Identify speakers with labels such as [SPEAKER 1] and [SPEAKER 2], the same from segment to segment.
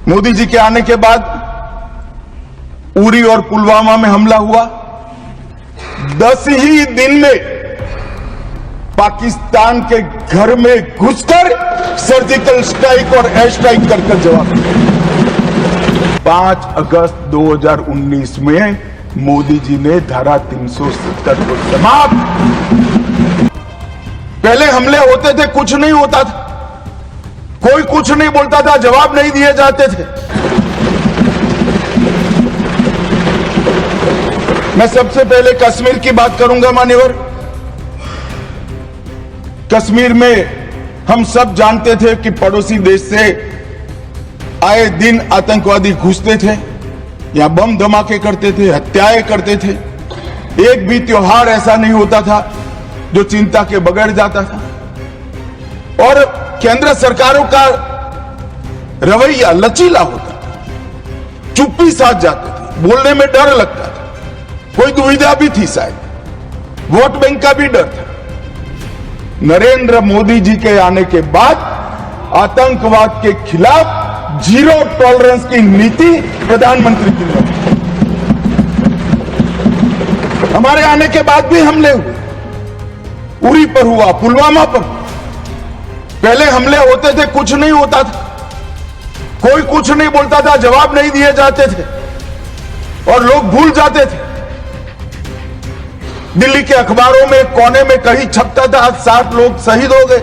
[SPEAKER 1] मोदी जी के आने के बाद उरी और पुलवामा में हमला हुआ। 10 ही दिन में पाकिस्तान के घर में घुसकर सर्जिकल स्ट्राइक और एयर स्ट्राइक कर जवाब दिया। 5 अगस्त 2019 में मोदी जी ने धारा 370 को समाप्त। पहले हमले होते थे, कुछ नहीं होता था, कोई कुछ नहीं बोलता था, जवाब नहीं दिए जाते थे। मैं सबसे पहले कश्मीर की बात करूंगा मान्यवर। कश्मीर में हम सब जानते थे कि पड़ोसी देश से आए दिन आतंकवादी घुसते थे, यहां बम धमाके करते थे, हत्याएं करते थे। एक भी त्योहार ऐसा नहीं होता था जो चिंता के बगैर जाता था। और केंद्र सरकारों का रवैया लचीला होता था, चुप्पी साध जाते थे, बोलने में डर लगता था, कोई दुविधा भी थी, शायद वोट बैंक का भी डर था। नरेंद्र मोदी जी के आने के बाद आतंकवाद के खिलाफ जीरो टॉलरेंस की नीति प्रधानमंत्री की ने। हमारे आने के बाद भी हमले हुए, उरी पर हुआ, पुलवामा पर हुआ। पहले हमले होते थे, कुछ नहीं होता था, कोई कुछ नहीं बोलता था, जवाब नहीं दिए जाते थे और लोग भूल जाते थे। दिल्ली के अखबारों में कोने में कहीं छपता था 7 लोग शहीद हो गए,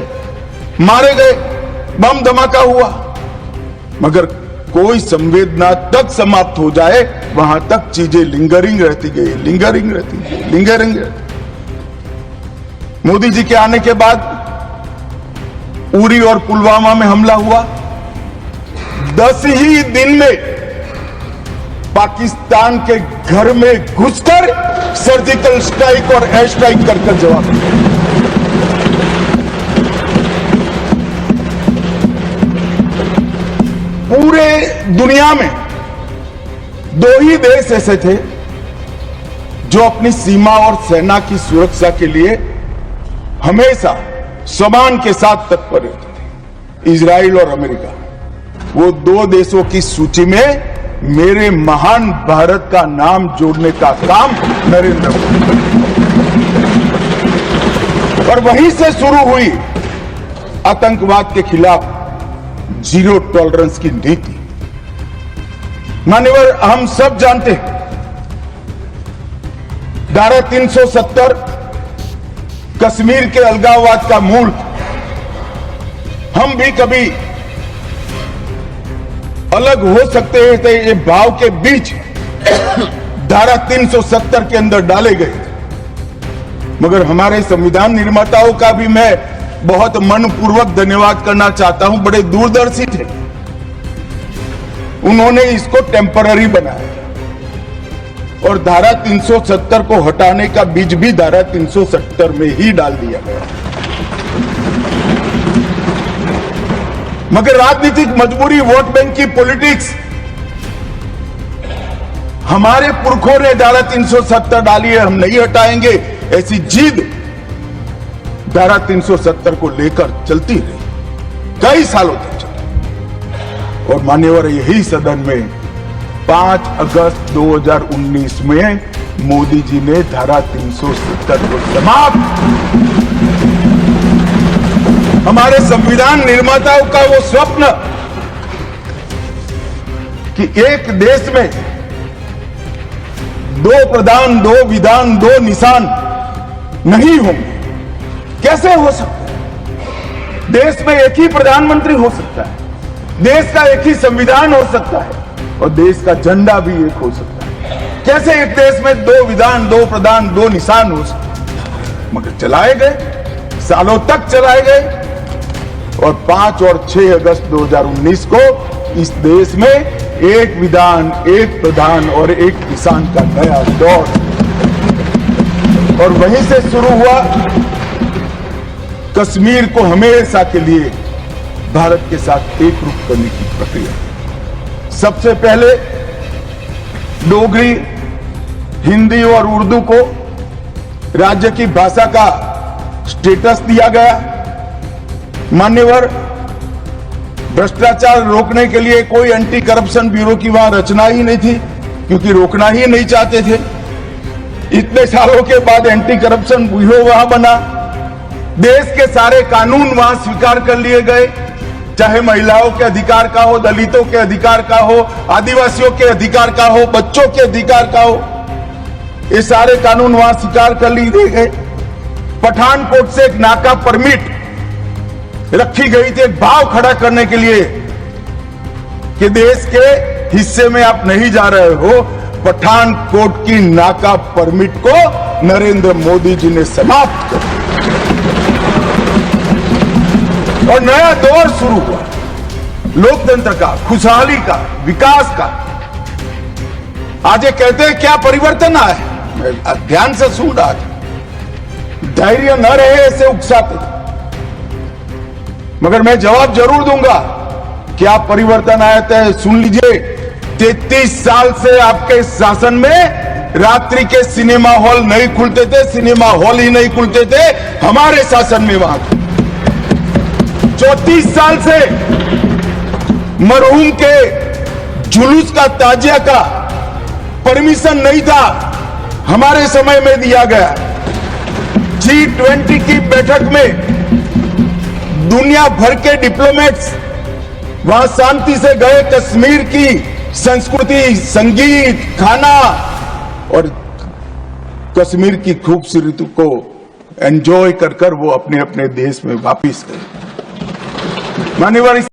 [SPEAKER 1] मारे गए, बम धमाका हुआ। मगर कोई संवेदना तक समाप्त हो जाए वहां तक चीजें लिंगरिंग रहती गई, लिंगरिंग रहती गई, लिंगरिंग रहती। मोदी जी के आने के बाद उरी और पुलवामा में हमला हुआ। 10 ही दिन में पाकिस्तान के घर में घुसकर सर्जिकल स्ट्राइक और एयर स्ट्राइक कर जवाब दिया। पूरे दुनिया में 2 ही देश ऐसे थे जो अपनी सीमा और सेना की सुरक्षा के लिए हमेशा सम्मान के साथ तत्पर रहते थे, इजराइल और अमेरिका। वो 2 देशों की सूची में मेरे महान भारत का नाम जोड़ने का काम नरेंद्र मोदी। और वहीं से शुरू हुई आतंकवाद के खिलाफ जीरो टॉलरेंस की नीति। मान्यवर, हम सब जानते हैं धारा 370 कश्मीर के अलगाववाद का मूल। हम भी कभी अलग हो सकते हैं, तो ये भाव के बीच धारा 370 के अंदर डाले गए थे। मगर हमारे संविधान निर्माताओं का भी मैं बहुत मनपूर्वक धन्यवाद करना चाहता हूं, बड़े दूरदर्शी थे। उन्होंने इसको टेम्पररी बनाया और धारा 370 को हटाने का बीज भी धारा 370 में ही डाल दिया गया। मगर राजनीतिक मजबूरी, वोट बैंक की पॉलिटिक्स, हमारे पुरखों ने धारा 370 डाली है, हम नहीं हटाएंगे, ऐसी जिद धारा 370 को लेकर चलती रही, कई सालों तक चली। और मान्यवर, यही सदन में 5 अगस्त 2019 में मोदी जी ने धारा 370 को समाप्त। हमारे संविधान निर्माताओं का वो स्वप्न कि एक देश में 2 प्रधान, 2 विधान, 2 निशान नहीं होंगे, कैसे हो सकता है? देश में एक ही प्रधानमंत्री हो सकता है, देश का एक ही संविधान हो सकता है और देश का झंडा भी एक हो सकता है। कैसे एक देश में 2 विधान, 2 प्रधान, 2 निशान हो सकते हैं? मगर चलाए गए, सालों तक चलाए गए। और 5 और 6 अगस्त 2019 को इस देश में एक विधान, एक प्रधान और एक निशान का नया दौर, और वहीं से शुरू हुआ कश्मीर को हमेशा के लिए भारत के साथ एक रूप करने की प्रक्रिया। सबसे पहले डोगरी, हिंदी और उर्दू को राज्य की भाषा का स्टेटस दिया गया। मान्यवर, भ्रष्टाचार रोकने के लिए कोई एंटी करप्शन ब्यूरो की वहां रचना ही नहीं थी, क्योंकि रोकना ही नहीं चाहते थे। इतने सालों के बाद एंटी करप्शन ब्यूरो वहां बना। देश के सारे कानून वहां स्वीकार कर लिए गए, चाहे महिलाओं के अधिकार का हो, दलितों के अधिकार का हो, आदिवासियों के अधिकार का हो, बच्चों के अधिकार का हो, ये सारे कानून वहां स्वीकार कर लिए गए। पठानकोट से एक नाका परमिट रखी गई थी, एक भाव खड़ा करने के लिए कि देश के हिस्से में आप नहीं जा रहे हो। पठानकोट की नाका परमिट को नरेंद्र मोदी जी ने समाप्त कर और नया दौर शुरू हुआ, लोकतंत्र का, खुशहाली का, विकास का। आज ये कहते हैं क्या परिवर्तन आया है, मैं ध्यान से सुन रहा था, धैर्य न रहे ऐसे उकसाते थे, मगर मैं जवाब जरूर दूंगा। क्या परिवर्तन आया था सुन लीजिए। 33 साल से आपके शासन में रात्रि के सिनेमा हॉल नहीं खुलते थे, सिनेमा हॉल ही नहीं खुलते थे हमारे शासन में। वहां 34 साल से मरहूम के जुलूस का, ताजिया का परमिशन नहीं था, हमारे समय में दिया गया। G20 की बैठक में दुनिया भर के डिप्लोमेट्स वहां शांति से गए, कश्मीर की संस्कृति, संगीत, खाना और कश्मीर की खूबसूरती को एंजॉय कर वो अपने अपने देश में वापिस गए। माननीय